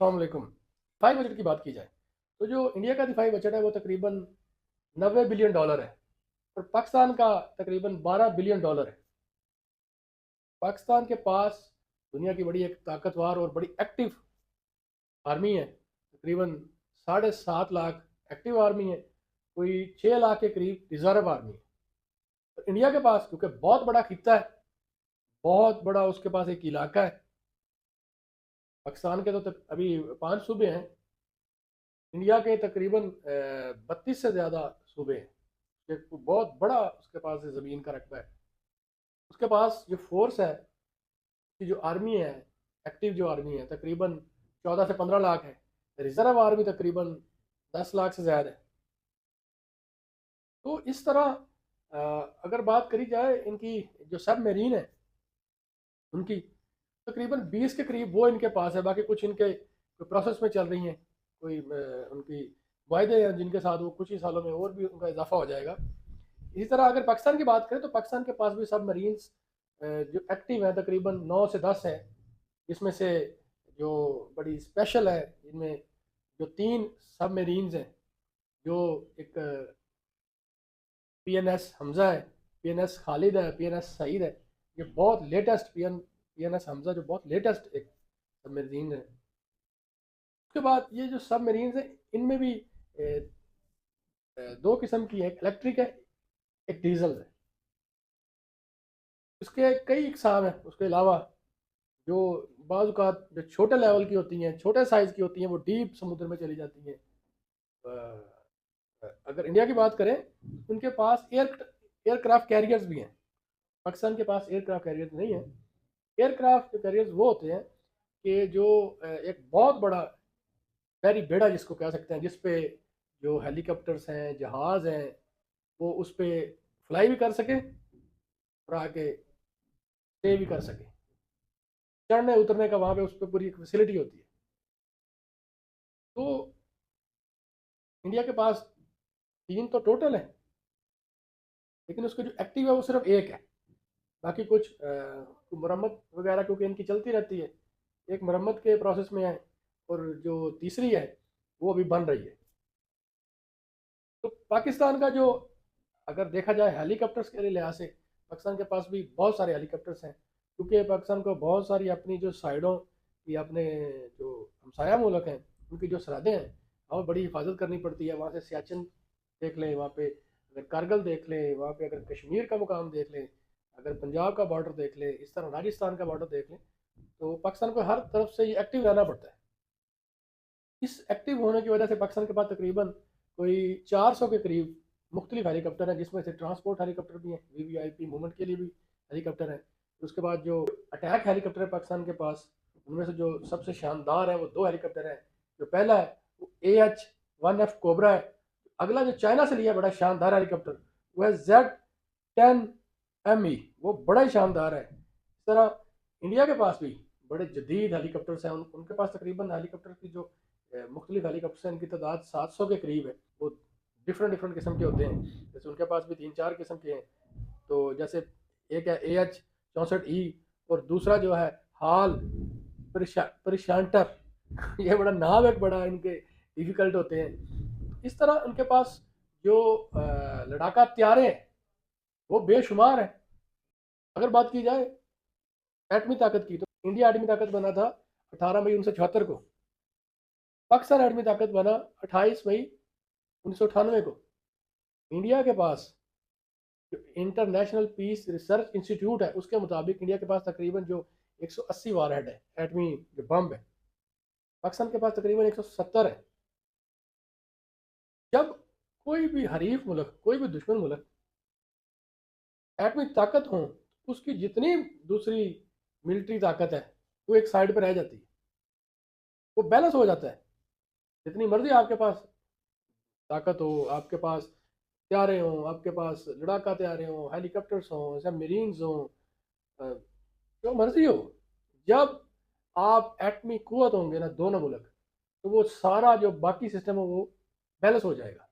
السلام علیکم۔ دفاعی بجٹ کی بات کی جائے تو جو انڈیا کا دفاعی بجٹ ہے وہ تقریباً 90 بلین ڈالر ہے، اور پاکستان کا تقریباً 12 بلین ڈالر ہے۔ پاکستان کے پاس دنیا کی بڑی ایک طاقتور اور بڑی ایکٹیو آرمی ہے، تقریباً 7.5 لاکھ ایکٹیو آرمی ہے، کوئی 6 لاکھ کے قریب ریزرو آرمی ہے۔ اور انڈیا کے پاس کیونکہ بہت بڑا خطہ ہے، بہت بڑا اس کے پاس ایک علاقہ ہے۔ پاکستان کے تو ابھی 5 صوبے ہیں، انڈیا کے تقریباً 32 سے زیادہ صوبے ہیں، ایک بہت بڑا اس کے پاس زمین کا رقبہ ہے۔ اس کے پاس جو فورس ہے، اس کی جو آرمی ہے، ایکٹیو جو آرمی ہے تقریباً 14 سے 15 لاکھ ہے، ریزرو آرمی تقریباً 10 لاکھ سے زیادہ ہے۔ تو اس طرح اگر بات کری جائے ان کی جو سب میرین ہے ان کی تقریباً 20 کے قریب وہ ان کے پاس ہے، باقی کچھ ان کے پروسیس میں چل رہی ہیں، کوئی ان کی معاہدے ہیں جن کے ساتھ وہ کچھ ہی سالوں میں اور بھی ان کا اضافہ ہو جائے گا۔ اسی طرح اگر پاکستان کی بات کریں تو پاکستان کے پاس بھی سب مرینز جو ایکٹیو ہیں تقریباً 9 سے 10 ہیں، جس میں سے جو بڑی اسپیشل ہے ان میں جو 3 سب میرینز ہیں، جو ایک پی این ایس حمزہ ہے، پی این ایس خالد ہے، پی این ایس سعید ہے۔ یہ بہت لیٹسٹ پی این ایس حمزہ جو بہت لیٹسٹ ایک سب میرین ہے۔ اس کے بعد یہ جو سب میرینز ہیں ان میں بھی 2 قسم کی ہے، ایک الیکٹرک ہے، ایک ڈیزل ہے۔ اس کے کئی اقسام ہیں، اس کے علاوہ جو بعض اوقات جو چھوٹے لیول کی ہوتی ہیں، چھوٹے سائز کی ہوتی ہیں، وہ ڈیپ سمندر میں چلی جاتی ہیں۔ اگر انڈیا کی بات کریں ان کے پاس ایئر کرافٹ کیریئرز بھی ہیں، پاکستان کے پاس ایئر کرافٹ کیریئرز نہیں ہیں۔ ایئر کرافٹ کیریئرز وہ ہوتے ہیں کہ جو ایک بہت بڑا بحری بیڑا جس کو کہہ سکتے ہیں، جس پہ جو ہیلی کاپٹرس ہیں، جہاز ہیں، وہ اس پہ فلائی بھی کر سکیں اور آگے اسٹے بھی کر سکیں، چڑھنے اترنے کا وہاں پہ اس پہ پوری ایک فیسلٹی ہوتی ہے۔ تو انڈیا کے پاس 3 تو ٹوٹل ہیں، لیکن اس کا جو ایکٹیو ہے وہ صرف ایک ہے، باقی کچھ مرمت وغیرہ کیونکہ ان کی چلتی رہتی ہے، ایک مرمت کے پروسیس میں ہے، اور جو تیسری ہے وہ ابھی بن رہی ہے۔ تو پاکستان کا جو اگر دیکھا جائے ہیلی کاپٹرس کے لحاظ سے پاکستان کے پاس بھی بہت سارے ہیلی کاپٹرس ہیں، کیونکہ پاکستان کو بہت ساری اپنی جو سائڈوں کی اپنے جو ہمسایہ ملک ہیں ان کی جو سرحدیں ہیں ہمیں بڑی حفاظت کرنی پڑتی ہے۔ وہاں سے سیاچن دیکھ لیں، وہاں پہ اگر کارگل دیکھ لیں، وہاں پہ اگر کشمیر کا مقام دیکھ لیں، اگر پنجاب کا بارڈر دیکھ لیں، اس طرح راجستھان کا بارڈر دیکھ لیں، تو پاکستان کو ہر طرف سے یہ ایکٹیو رہنا پڑتا ہے۔ اس ایکٹیو ہونے کی وجہ سے پاکستان کے پاس تقریباً کوئی 400 کے قریب مختلف ہیلی کاپٹر ہیں، جس میں سے ٹرانسپورٹ ہیلی کاپٹر بھی ہیں، وی وی آئی پی موومنٹ کے لیے بھی ہیلی کاپٹر ہیں۔ اس کے بعد جو اٹیک ہیلی کاپٹر ہے پاکستان کے پاس، ان میں سے جو سب سے شاندار ہے وہ 2 ہیلی کاپٹر ہیں۔ جو پہلا ہے وہ AH-1F کوبرا ہے۔ اگلا جو چائنا سے لیا بڑا شاندار ہیلی کاپٹر وہ ہے Z-10ME، وہ بڑا ہی شاندار ہے۔ اس طرح انڈیا کے پاس بھی بڑے جدید ہیلی کاپٹرس ہیں، ان کے پاس تقریباً ہیلی کاپٹر کی جو مختلف ہیلی کاپٹرس ہیں ان کی تعداد 700 کے قریب ہے، وہ ڈفرینٹ قسم کے ہوتے ہیں، جیسے ان کے پاس بھی 3-4 قسم کے ہیں۔ تو جیسے ایک ہے AH-64E، اور دوسرا جو ہے ہال پریشانٹر یہ بڑا نام ایک بڑا ان کے ڈیفیکلٹ ہوتے ہیں۔ اس طرح ان کے پاس جو لڑاکا طیارے ہیں وہ بے شمار ہیں۔ اگر بات کی جائے ایٹمی طاقت کی تو انڈیا ایٹمی طاقت بنا تھا 18 مئی 1974 کو، پاکستان ایٹمی طاقت بنا 28 مئی 1998 کو۔ انڈیا کے پاس جو انٹرنیشنل پیس ریسرچ انسٹیٹیوٹ ہے اس کے مطابق انڈیا کے پاس تقریباً جو 180 وار ہیڈ ہے، ایٹمی جو بم ہے، پاکستان کے پاس تقریباً 170 ہے۔ جب کوئی بھی حریف ملک، کوئی بھی دشمن ملک ایٹمی طاقت ہوں، اس کی جتنی دوسری ملٹری طاقت ہے وہ ایک سائڈ پہ رہ جاتی ہے، وہ بیلنس ہو جاتا ہے۔ جتنی مرضی آپ کے پاس طاقت ہو، آپ کے پاس طیارے ہوں، آپ کے پاس لڑاکا طیارے ہوں، ہیلی کاپٹرس ہوں، سب میرینز ہوں، جو مرضی ہو، جب آپ ایٹمی قوت ہوں گے نا دونوں ملک، تو وہ سارا جو باقی سسٹم ہو وہ بیلنس ہو جائے گا۔